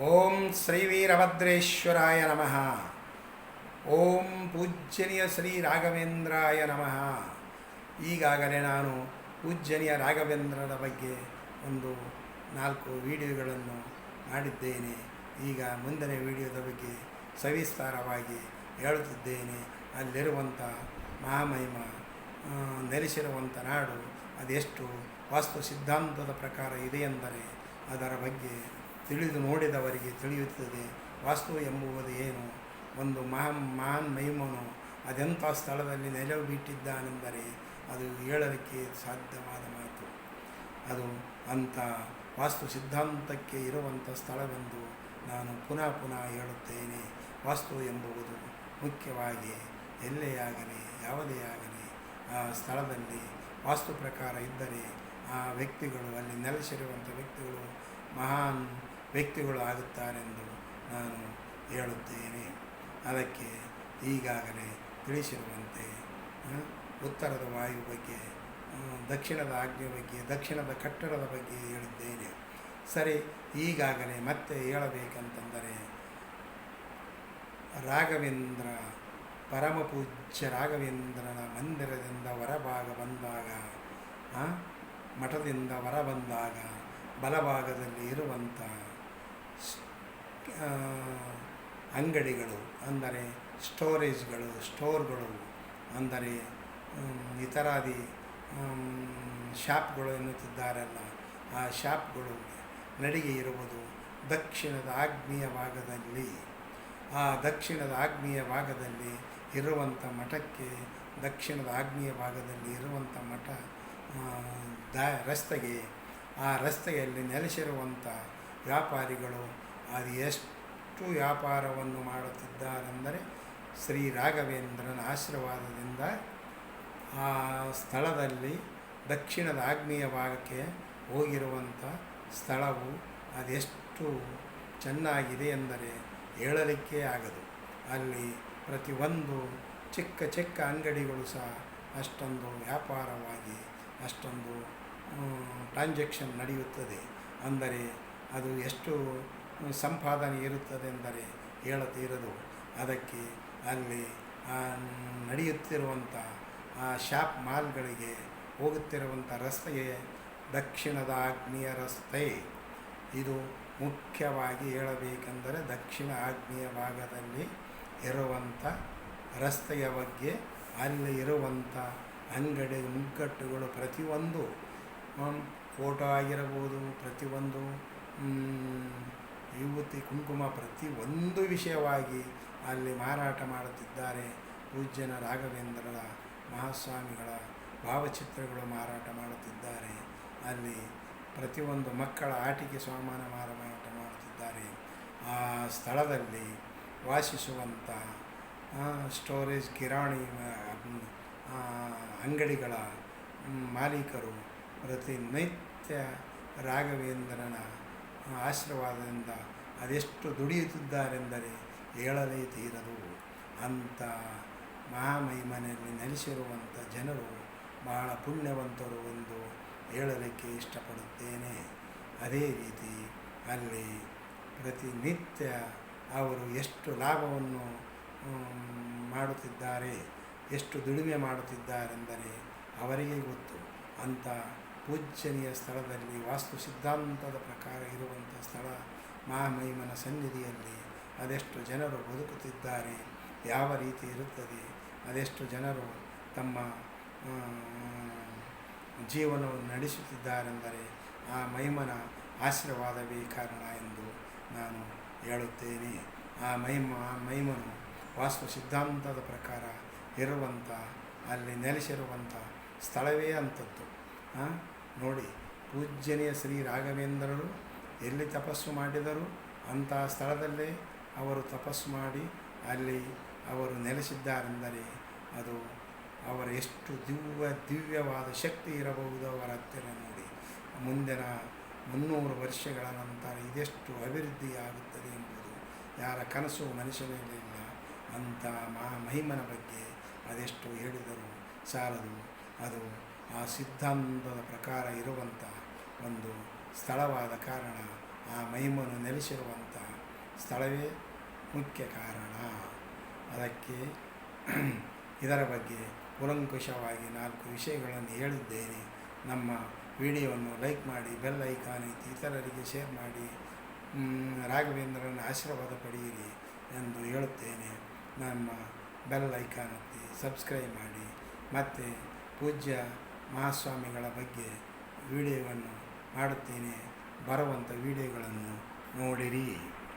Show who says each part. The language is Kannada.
Speaker 1: ಓಂ ಶ್ರೀ ವೀರಭದ್ರೇಶ್ವರಾಯ ನಮಃ. ಓಂ ಪೂಜ್ಯನೀಯ ಶ್ರೀ ರಾಘವೇಂದ್ರಾಯ ನಮಃ. ಈಗಾಗಲೇ ನಾನು ಪೂಜ್ಯನೀಯ ರಾಘವೇಂದ್ರರ ಬಗ್ಗೆ ಒಂದು 4 ವಿಡಿಯೋಗಳನ್ನು ಮಾಡಿದ್ದೇನೆ. ಈಗ ಮುಂದಿನ ವಿಡಿಯೋದ ಬಗ್ಗೆ ಸವಿಸ್ತಾರವಾಗಿ ಹೇಳುತ್ತಿದ್ದೇನೆ. ಅಲ್ಲಿರುವಂಥ ಮಹಾಮಹಿಮ ನೆಲೆಸಿರುವಂಥ ನಾಡು ಅದೆಷ್ಟು ವಾಸ್ತು ಸಿದ್ಧಾಂತದ ಪ್ರಕಾರ ಇದೆಯೆಂದರೆ ಅದರ ಬಗ್ಗೆ ತಿಳಿದು ನೋಡಿದವರಿಗೆ ತಿಳಿಯುತ್ತದೆ. ವಾಸ್ತು ಎಂಬುವುದು ಏನು, ಒಂದು ಮಹಾನ್ ಮಹಿಮನು ಅದೆಂಥ ಸ್ಥಳದಲ್ಲಿ ನೆಲವು ಬಿಟ್ಟಿದ್ದಾನೆಂದರೆ ಅದು ಹೇಳಲಿಕ್ಕೆ ಸಾಧ್ಯವಾದ ಮಾತು. ಅದು ಅಂಥ ವಾಸ್ತು ಸಿದ್ಧಾಂತಕ್ಕೆ ಇರುವಂಥ ಸ್ಥಳವೆಂದು ನಾನು ಪುನಃ ಹೇಳುತ್ತೇನೆ. ವಾಸ್ತು ಎಂಬುವುದು ಮುಖ್ಯವಾಗಿ ಎಲ್ಲೇ ಆಗಲಿ ಯಾವುದೇ ಆಗಲಿ ಆ ಸ್ಥಳದಲ್ಲಿ ವಾಸ್ತು ಪ್ರಕಾರ ಇದ್ದರೆ ಆ ವ್ಯಕ್ತಿಗಳು, ಅಲ್ಲಿ ನೆಲೆಸಿರುವಂಥ ವ್ಯಕ್ತಿಗಳು ಮಹಾನ್ ವ್ಯಕ್ತಿಗಳು ಆಗುತ್ತಾರೆಂದು ನಾನು ಹೇಳುತ್ತೇನೆ. ಅದಕ್ಕೆ ಈಗಾಗಲೇ ತಿಳಿಸಿರುವಂತೆ ಉತ್ತರದ ವಾಯು ಬಗ್ಗೆ, ದಕ್ಷಿಣದ ಆಜ್ಞೆ ಬಗ್ಗೆ, ದಕ್ಷಿಣದ ಕಟ್ಟಡದ ಬಗ್ಗೆ ಹೇಳಿದ್ದೇನೆ. ಸರಿ, ಈಗಾಗಲೇ ಮತ್ತೆ ಹೇಳಬೇಕಂತಂದರೆ ರಾಘವೇಂದ್ರ ಪರಮಪೂಜ್ಯ ರಾಘವೇಂದ್ರನ ಮಂದಿರದಿಂದ ಹೊರಭಾಗ ಬಂದಾಗ, ಮಠದಿಂದ ಹೊರ ಬಂದಾಗ ಬಲಭಾಗದಲ್ಲಿ ಇರುವಂಥ ಅಂಗಡಿಗಳು ಅಂದರೆ ಸ್ಟೋರ್ಗಳು ಅಂದರೆ ಇತರಾದಿ ಶಾಪ್ಗಳು ಎನ್ನುತ್ತಿದ್ದಾರಲ್ಲ, ಆ ಶಾಪ್ಗಳು ನಡಿಗೆ ಇರುವುದು ದಕ್ಷಿಣದ ಆಗ್ನೇಯ ಭಾಗದಲ್ಲಿ. ಆ ದಕ್ಷಿಣದ ಆಗ್ನೇಯ ಭಾಗದಲ್ಲಿ ಇರುವಂಥ ಮಠಕ್ಕೆ, ದಕ್ಷಿಣದ ಆಗ್ನೇಯ ಭಾಗದಲ್ಲಿ ಇರುವಂಥ ಮಠ ರಸ್ತೆಗೆ, ಆ ರಸ್ತೆಯಲ್ಲಿ ನೆಲೆಸಿರುವಂಥ ವ್ಯಾಪಾರಿಗಳು ಅದು ಎಷ್ಟು ವ್ಯಾಪಾರವನ್ನು ಮಾಡುತ್ತಿದ್ದಾರೆಂದರೆ ಶ್ರೀ ರಾಘವೇಂದ್ರನ ಆಶೀರ್ವಾದದಿಂದ ಆ ಸ್ಥಳದಲ್ಲಿ ದಕ್ಷಿಣದ ಆಗ್ನೇಯ ಭಾಗಕ್ಕೆ ಹೋಗಿರುವಂಥ ಸ್ಥಳವು ಅದೆಷ್ಟು ಚೆನ್ನಾಗಿದೆ ಎಂದರೆ ಹೇಳಲಿಕ್ಕೆ ಆಗದು. ಅಲ್ಲಿ ಪ್ರತಿಯೊಂದು ಚಿಕ್ಕ ಅಂಗಡಿಗಳು ಸಹ ಅಷ್ಟೊಂದು ವ್ಯಾಪಾರವಾಗಿ ಅಷ್ಟೊಂದು ಟ್ರಾನ್ಸಾಕ್ಷನ್ ನಡೆಯುತ್ತದೆ. ಅಂದರೆ ಅದು ಎಷ್ಟು ಸಂಪಾದನೆ ಇರುತ್ತದೆ ಎಂದರೆ ಹೇಳತೀರದು. ಅದಕ್ಕೆ ಅಲ್ಲಿ ನಡೆಯುತ್ತಿರುವಂಥ ಆ ಶಾಪ್ ಮಾಲ್ಗಳಿಗೆ ಹೋಗುತ್ತಿರುವಂಥ ರಸ್ತೆಯೇ ದಕ್ಷಿಣದ ಆಗ್ನೇಯ ರಸ್ತೆ. ಇದು ಮುಖ್ಯವಾಗಿ ಹೇಳಬೇಕೆಂದರೆ ದಕ್ಷಿಣ ಆಗ್ನೇಯ ಭಾಗದಲ್ಲಿ ಇರುವಂಥ ರಸ್ತೆಯ ಬಗ್ಗೆ, ಅಲ್ಲಿ ಇರುವಂಥ ಅಂಗಡಿ ಮುಗ್ಗಟ್ಟುಗಳು ಪ್ರತಿಯೊಂದು ಫೋಟೋ ಆಗಿರಬಹುದು, ಪ್ರತಿಯೊಂದು ಯುವತಿ ಕುಂಕುಮ, ಪ್ರತಿಯೊಂದು ವಿಷಯವಾಗಿ ಅಲ್ಲಿ ಮಾರಾಟ ಮಾಡುತ್ತಿದ್ದಾರೆ. ಪೂಜ್ಯನ ರಾಘವೇಂದ್ರರ ಮಹಾಸ್ವಾಮಿಗಳ ಭಾವಚಿತ್ರಗಳು ಮಾರಾಟ ಮಾಡುತ್ತಿದ್ದಾರೆ. ಅಲ್ಲಿ ಪ್ರತಿಯೊಂದು ಮಕ್ಕಳ ಆಟಿಕೆ ಸಾಮಾನು ಮಾರಾಟ ಮಾಡುತ್ತಿದ್ದಾರೆ. ಆ ಸ್ಥಳದಲ್ಲಿ ವಾಸಿಸುವಂಥ ಸ್ಟೋರೇಜ್ ಕಿರಾಣಿ ಅಂಗಡಿಗಳ ಮಾಲೀಕರು ಪ್ರತಿನಿತ್ಯ ರಾಘವೇಂದ್ರನ ಆಶೀರ್ವಾದದಿಂದ ಅದೆಷ್ಟು ದುಡಿಯುತ್ತಿದ್ದಾರೆಂದರೆ ಹೇಳಲೇ ತೀರದು. ಅಂಥ ಮಹಾಮಹಿಮನೆಯಲ್ಲಿ ನೆಲೆಸಿರುವಂಥ ಜನರು ಬಹಳ ಪುಣ್ಯವಂತರು ಎಂದು ಹೇಳಲಿಕ್ಕೆ ಇಷ್ಟಪಡುತ್ತೇನೆ. ಅದೇ ರೀತಿ ಅಲ್ಲಿ ಪ್ರತಿನಿತ್ಯ ಅವರು ಎಷ್ಟು ಲಾಭವನ್ನು ಮಾಡುತ್ತಿದ್ದಾರೆ, ಎಷ್ಟು ದುಡಿಮೆ ಮಾಡುತ್ತಿದ್ದಾರೆಂದರೆ ಅವರಿಗೆ ಗೊತ್ತು. ಅಂಥ ಪೂಜ್ಯನೀಯ ಸ್ಥಳದಲ್ಲಿ ವಾಸ್ತು ಸಿದ್ಧಾಂತದ ಪ್ರಕಾರ ಇರುವಂಥ ಸ್ಥಳ ಮಹಾಮಹಿಮನ ಸನ್ನಿಧಿಯಲ್ಲಿ ಅದೆಷ್ಟು ಜನರು ಬದುಕುತ್ತಿದ್ದಾರೆ, ಯಾವ ರೀತಿ ಇರುತ್ತದೆ, ಅದೆಷ್ಟು ಜನರು ತಮ್ಮ ಜೀವನವನ್ನು ನಡೆಸುತ್ತಿದ್ದಾರೆಂದರೆ ಆ ಮಹಿಮನ ಆಶೀರ್ವಾದವೇ ಕಾರಣ ಎಂದು ನಾನು ಹೇಳುತ್ತೇನೆ. ಆ ಮಹಿಮನು ವಾಸ್ತು ಸಿದ್ಧಾಂತದ ಪ್ರಕಾರ ಇರುವಂಥ, ಅಲ್ಲಿ ನೆಲೆಸಿರುವಂಥ ಸ್ಥಳವೇ ಅಂಥದ್ದು. ನೋಡಿ, ಪೂಜ್ಯನೀಯ ಶ್ರೀ ರಾಘವೇಂದ್ರರು ಎಲ್ಲಿ ತಪಸ್ಸು ಮಾಡಿದರು ಅಂಥ ಸ್ಥಳದಲ್ಲೇ ಅವರು ತಪಸ್ಸು ಮಾಡಿ ಅಲ್ಲಿ ಅವರು ನೆಲೆಸಿದ್ದಾರೆಂದರೆ ಅದು ಅವರ ಎಷ್ಟು ದಿವ್ಯವಾದ ಶಕ್ತಿ ಇರಬಹುದು ಅವರ ಹತ್ತಿರ. ನೋಡಿ, ಮುಂದಿನ 300 ವರ್ಷಗಳ ನಂತರ ಇದೆಷ್ಟು ಅಭಿವೃದ್ಧಿ ಆಗುತ್ತದೆ ಎಂಬುದು ಯಾರ ಕನಸು ಮನುಷ್ಯನಲ್ಲಿಲ್ಲ. ಅಂಥ ಮಹಿಮನ ಬಗ್ಗೆ ಅದೆಷ್ಟು ಹೇಳಿದರೂ ಸಾಲದು. ಅದು ಆ ಸಿದ್ಧಾಂತದ ಪ್ರಕಾರ ಇರುವಂಥ ಒಂದು ಸ್ಥಳವಾದ ಕಾರಣ ಆ ಆ ಮಹಿಮನು ನೆಲೆಸಿರುವಂಥ ಸ್ಥಳವೇ ಮುಖ್ಯ ಕಾರಣ. ಅದಕ್ಕೆ ಇದರ ಬಗ್ಗೆ ಕೂಲಂಕುಷವಾಗಿ 4 ವಿಷಯಗಳನ್ನು ಹೇಳಿದ್ದೇನೆ. ನಮ್ಮ ವಿಡಿಯೋವನ್ನು ಲೈಕ್ ಮಾಡಿ, ಬೆಲ್ ಐಕಾನ್ ಐತಿ, ಇತರರಿಗೆ ಶೇರ್ ಮಾಡಿ, ರಾಘವೇಂದ್ರನ ಆಶೀರ್ವಾದ ಪಡೆಯಿರಿ ಎಂದು ಹೇಳುತ್ತೇನೆ. ನಮ್ಮ ಬೆಲ್ ಐಕಾನ್ ಒತ್ತಿ ಸಬ್ಸ್ಕ್ರೈಬ್ ಮಾಡಿ. ಮತ್ತು ಪೂಜ್ಯ ಮಹಾಸ್ವಾಮಿಗಳ ಬಗ್ಗೆ ವಿಡಿಯೋವನ್ನು ಮಾಡುತ್ತೇನೆ. ಬರುವಂಥ ವಿಡಿಯೋಗಳನ್ನು ನೋಡಿರಿ.